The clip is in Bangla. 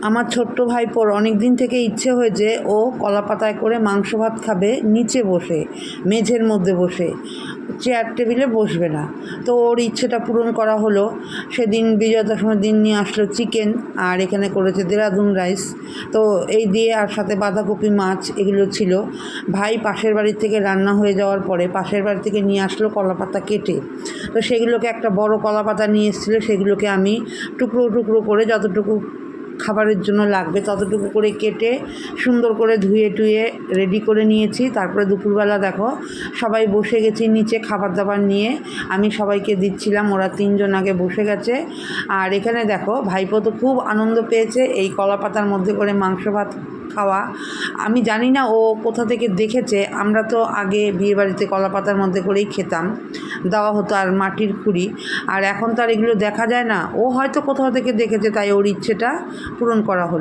আমার ছোট্ট ভাইপোর অনেক দিন থেকে ইচ্ছে হয়েছে ও কলা পাতায় করে মাংস ভাত খাবে নিচে বসে, মেঝের মধ্যে বসে, চেয়ার টেবিলে বসবে না। তো ওর ইচ্ছেটা পূরণ করা হলো। সেদিন বিজয়া দশমীর দিন নিয়ে আসলো চিকেন, আর এখানে করেছে দেরাদুন রাইস। তো এই দিয়ে আর সাথে বাঁধাকপি মাছ এগুলো ছিল। ভাই পাশের বাড়ির থেকে রান্না হয়ে যাওয়ার পরে পাশের বাড়ি থেকে নিয়ে আসলো কলা পাতা কেটে। তো সেগুলোকে একটা বড় কলা পাতা নিয়ে এসেছিলো, সেগুলোকে আমি টুকরো টুকরো করে যতটুকু খাবারের জন্য লাগবে ততটুকু করে কেটে সুন্দর করে ধুয়ে টুয়ে রেডি করে নিয়েছি। তারপরে দুপুরবেলা দেখো সবাই বসে গেছি নিচে খাবার দাবার নিয়ে, আমি সবাইকে দিচ্ছিলাম, ওরা তিনজন আগে বসে গেছে। আর এখানে দেখো ভাইপো তো খুব আনন্দ পেয়েছে এই কলা পাতার মধ্যে করে মাংস ভাত খাওয়া। আমি জানি না ও কোথা থেকে দেখেছে, আমরা তো আগে বিয়েবাড়িতে কলা পাতার মধ্যে করেই খেতাম, দেওয়া হতো আর মাটির খুঁড়ি। আর এখন তো আর এগুলো দেখা যায় না, ও হয়তো কোথাও থেকে দেখেছে, তাই ওর ইচ্ছেটা পূরণ করা হলো।